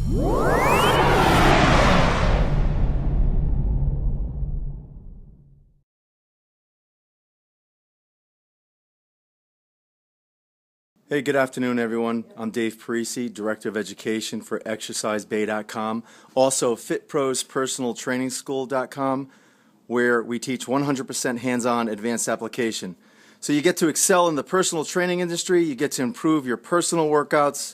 Hey, good afternoon, everyone. I'm Dave Parisi, Director of Education for ExerciseBay.com, also FitProsPersonalTrainingschool.com, where we teach 100% hands-on advanced application. So you get to excel in the personal training industry, you get to improve your personal workouts.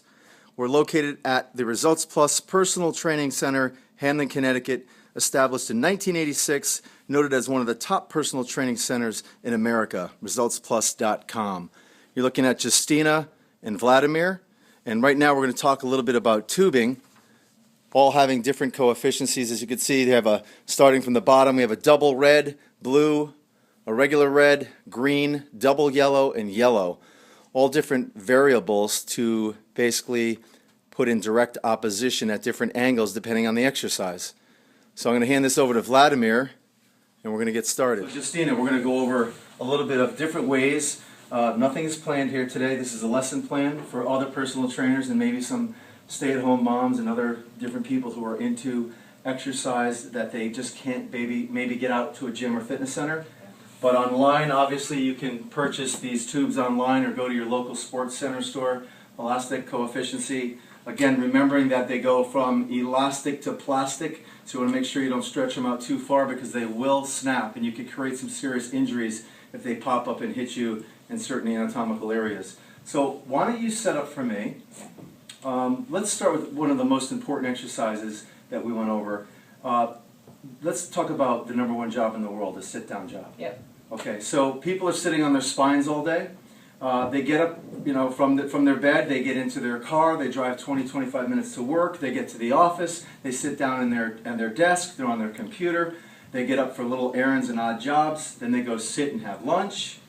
We're located at the Results Plus Personal Training Center, Hamden, Connecticut, established in 1986, noted as one of the top personal training centers in America, ResultsPlus.com. You're looking at Justina and Vladimir, and right now we're going to talk a little bit about tubing, all having different coefficients. As you can see, they have starting from the bottom, we have a double red, blue, a regular red, green, double yellow, and yellow. All different variables to basically put in direct opposition at different angles depending on the exercise. So I'm going to hand this over to Vladimir, and we're going to get started. So Justina, we're going to go over a little bit of different ways. Nothing is planned here today. This is a lesson plan for other personal trainers and maybe some stay-at-home moms and other different people who are into exercise that they just can't maybe get out to a gym or fitness center. But online, obviously, you can purchase these tubes online or go to your local sports center store. Elastic coefficiency. Again, remembering that they go from elastic to plastic, so you want to make sure you don't stretch them out too far because they will snap and you could create some serious injuries if they pop up and hit you in certain anatomical areas. So why don't you set up for me? Let's start with one of the most important exercises that we went over. Let's talk about the number one job in the world, the sit-down job. Yep. Okay, so people are sitting on their spines all day. They get up, from their bed, they get into their car, they drive 20-25 minutes to work, they get to the office, they sit down in their desk, they're on their computer, they get up for little errands and odd jobs, then they go sit and have lunch,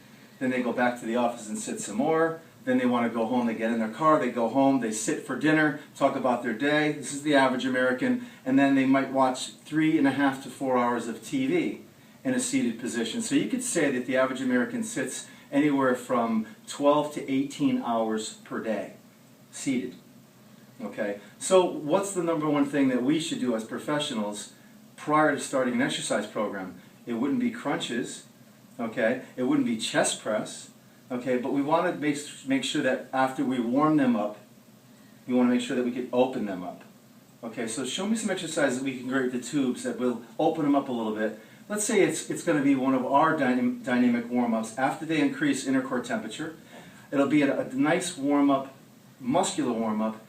then they go back to the office and sit some more, then they want to go home, they get in their car, they go home, they sit for dinner, talk about their day, this is the average American, and then they might watch 3.5 to 4 hours of TV in a seated position. So you could say that the average American sits anywhere from 12 to 18 hours per day, seated. Okay, so what's the number one thing that we should do as professionals prior to starting an exercise program? It wouldn't be crunches, okay? It wouldn't be chest press, okay? But we want to make sure that after we warm them up, we want to make sure that we can open them up. Okay, so show me some exercises that we can create the tubes that will open them up a little bit. Let's say it's going to be one of our dynamic warm-ups. After they increase inner core temperature, it'll be a nice warm-up, muscular warm-up,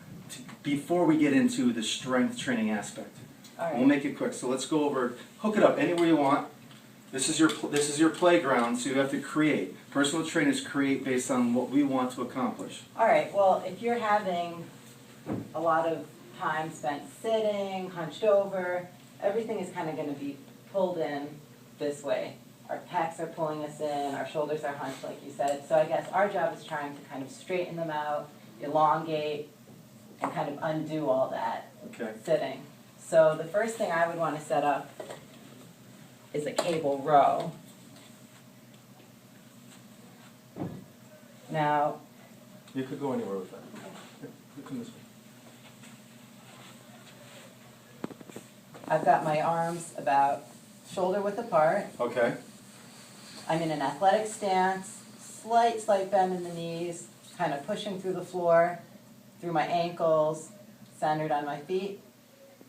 before we get into the strength training aspect. All right. We'll make it quick. So let's go over, hook it up anywhere you want. This is your playground, so you have to create. Personal trainers create based on what we want to accomplish. All right, well, if you're having a lot of time spent sitting, hunched over, everything is kind of going to be pulled in this way. Our pecs are pulling us in, our shoulders are hunched, like you said. So I guess our job is trying to kind of straighten them out, elongate, and kind of undo all that sitting. So the first thing I would want to set up is a cable row. Now, you could go anywhere with that. You come this way. I've got my arms about shoulder width apart. Okay. I'm in an athletic stance, slight bend in the knees, kind of pushing through the floor, through my ankles, centered on my feet.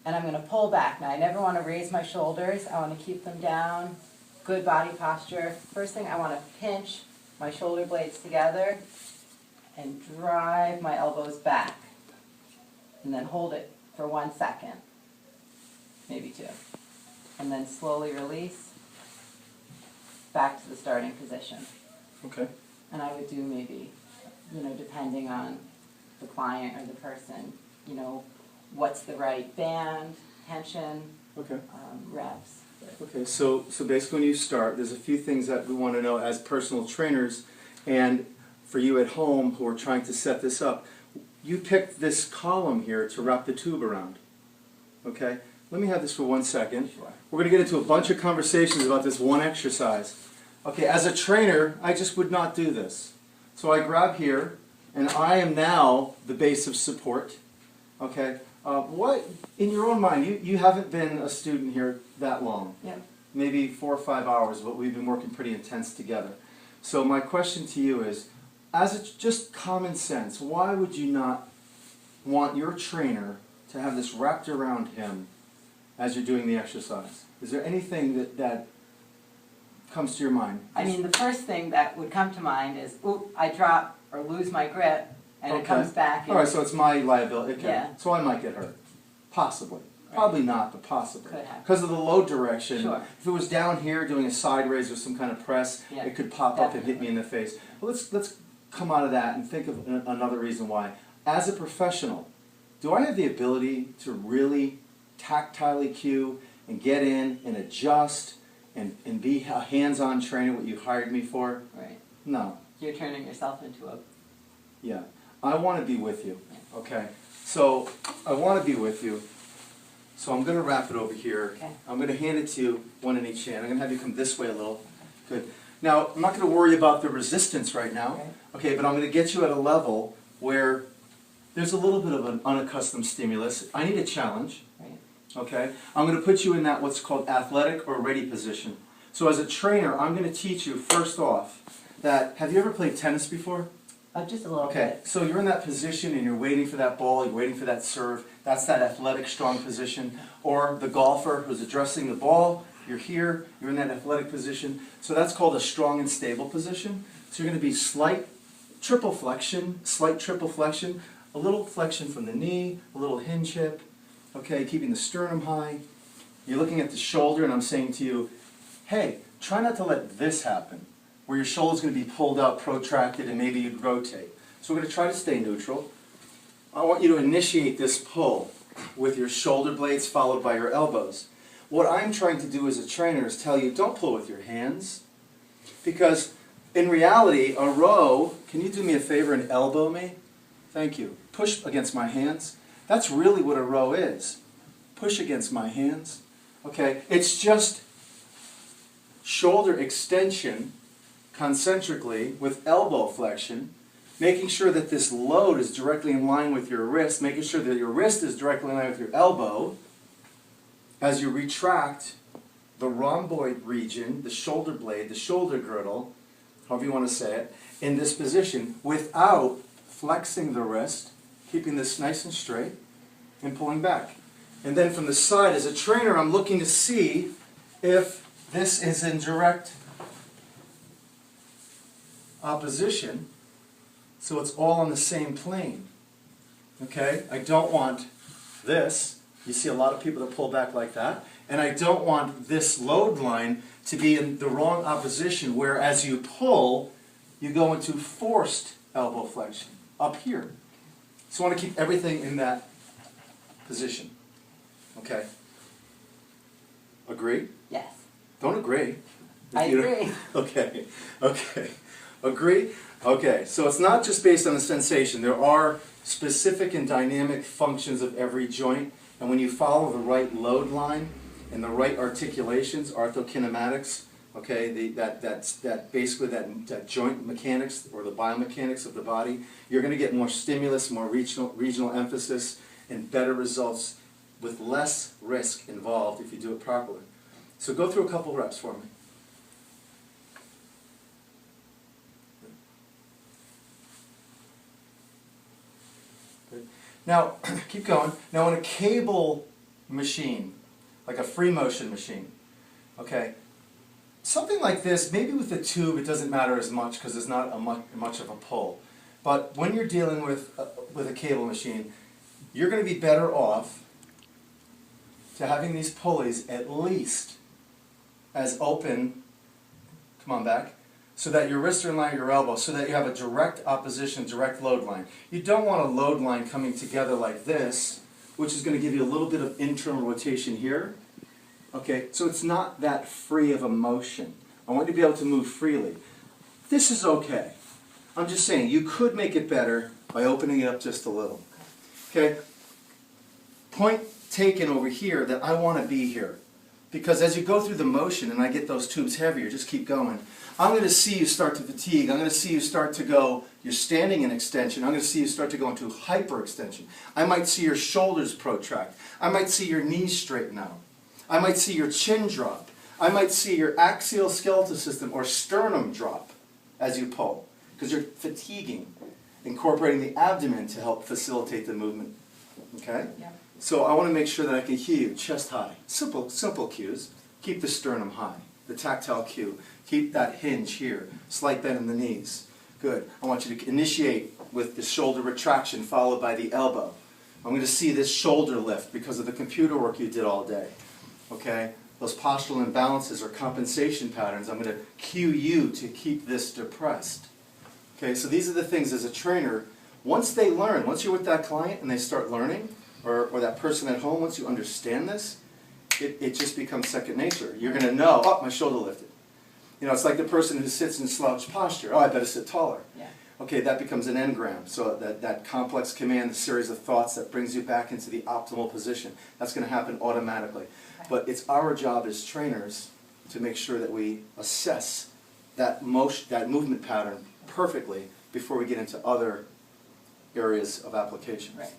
And I'm going to pull back. Now, I never want to raise my shoulders. I want to keep them down. Good body posture. First thing, I want to pinch my shoulder blades together and drive my elbows back. And then hold it for 1 second, maybe 2. And then slowly release back to the starting position. Okay. And I would do maybe, depending on the client or the person, what's the right band, tension, reps. Okay, so basically when you start, there's a few things that we want to know as personal trainers, and for you at home who are trying to set this up. You picked this column here to wrap the tube around. Okay? Let me have this for 1 second. Sure. We're going to get into a bunch of conversations about this one exercise. Okay, as a trainer, I just would not do this. So I grab here, and I am now the base of support. Okay? What, in your own mind, you haven't been a student here that long. Yep. Maybe 4 or 5 hours, but we've been working pretty intense together. So my question to you is, as it's just common sense, why would you not want your trainer to have this wrapped around him as you're doing the exercise? Is there anything that comes to your mind? I mean, the first thing that would come to mind is, oop, I drop or lose my grip, and it comes back. And all right, so it's my liability. Okay. Yeah. So I might get hurt. Possibly. Right. Probably not, but possibly. Could happen. Because of the load direction. Sure. If it was down here doing a side raise or some kind of press, Yeah, it could pop up and hit me definitely. in the face. But let's come out of that and think of another reason why. As a professional, do I have the ability to really tactilely cue and get in and adjust and be a hands-on trainer, what you hired me for? Right. No. You're turning yourself into a... Yeah. I want to be with you. Okay. So I want to be with you. So I'm going to wrap it over here. Okay. I'm going to hand it to you, one in each hand. I'm going to have you come this way a little. Good. Now, I'm not going to worry about the resistance right now. Okay. Okay, but I'm going to get you at a level where there's a little bit of an unaccustomed stimulus. I need a challenge. Right. Okay? I'm going to put you in that what's called athletic or ready position. So as a trainer, I'm going to teach you, first off, that, have you ever played tennis before? Just a little Okay, bit. so you're in that position and you're waiting for that ball, you're waiting for that serve. That's that athletic, strong position. Or the golfer who's addressing the ball, you're here, you're in that athletic position. So that's called a strong and stable position. So you're going to be slight triple flexion, a little flexion from the knee, a little hinge hip, okay, keeping the sternum high. You're looking at the shoulder and I'm saying to you, hey, try not to let this happen, where your shoulder's going to be pulled out, protracted, and maybe you'd rotate. So we're going to try to stay neutral. I want you to initiate this pull with your shoulder blades followed by your elbows. What I'm trying to do as a trainer is tell you, don't pull with your hands. Because in reality, a row, can you do me a favor and elbow me? Thank you. Push against my hands. That's really what a row is. Push against my hands. Okay, it's just shoulder extension concentrically with elbow flexion, making sure that this load is directly in line with your wrist, making sure that your wrist is directly in line with your elbow as you retract the rhomboid region, the shoulder blade, the shoulder girdle, however you want to say it, in this position without flexing the wrist, keeping this nice and straight, and pulling back. And then from the side, as a trainer, I'm looking to see if this is in direct opposition, so it's all on the same plane. Okay? I don't want this. You see a lot of people that pull back like that. And I don't want this load line to be in the wrong opposition, where as you pull, you go into forced elbow flexion up here. So I want to keep everything in that position. Okay? Agree? Yes. Don't agree. I agree. Okay. Okay. Agree? Okay. So it's not just based on the sensation. There are specific and dynamic functions of every joint. And when you follow the right load line and the right articulations, orthokinematics, okay, that joint mechanics or the biomechanics of the body, you're going to get more stimulus, more regional emphasis, and better results with less risk involved if you do it properly. So go through a couple reps for me. Good. Now, keep going. Now, in a cable machine, like a free motion machine, okay, something like this, maybe with the tube it doesn't matter as much because there's not much of a pull. But when you're dealing with a cable machine, you're going to be better off to having these pulleys at least as open, come on back, so that your wrists are in line with your elbows, so that you have a direct opposition, direct load line. You don't want a load line coming together like this, which is going to give you a little bit of internal rotation here. Okay, so it's not that free of a motion. I want you to be able to move freely. This is okay. I'm just saying, you could make it better by opening it up just a little. Okay? Point taken over here that I want to be here. Because as you go through the motion and I get those tubes heavier, just keep going, I'm going to see you start to fatigue. I'm going to see you start to go, you're standing in extension. I'm going to see you start to go into hyperextension. I might see your shoulders protract. I might see your knees straighten out. I might see your chin drop. I might see your axial skeletal system or sternum drop as you pull, because you're fatiguing, incorporating the abdomen to help facilitate the movement. Okay? Yeah. So I want to make sure that I can hear you chest high. Simple cues. Keep the sternum high, the tactile cue. Keep that hinge here, slight bend in the knees. Good. I want you to initiate with the shoulder retraction followed by the elbow. I'm going to see this shoulder lift because of the computer work you did all day. Okay? Those postural imbalances or compensation patterns, I'm going to cue you to keep this depressed. Okay, so these are the things as a trainer, once they learn, once you're with that client and they start learning, or that person at home, once you understand this, it just becomes second nature. You're going to know, oh, my shoulder lifted. You know, it's like the person who sits in slouch posture. Oh, I better sit taller. Yeah. Okay, that becomes an engram. So that complex command, the series of thoughts that brings you back into the optimal position, that's going to happen automatically. Okay. But it's our job as trainers to make sure that we assess that motion, that movement pattern perfectly before we get into other areas of application. Right.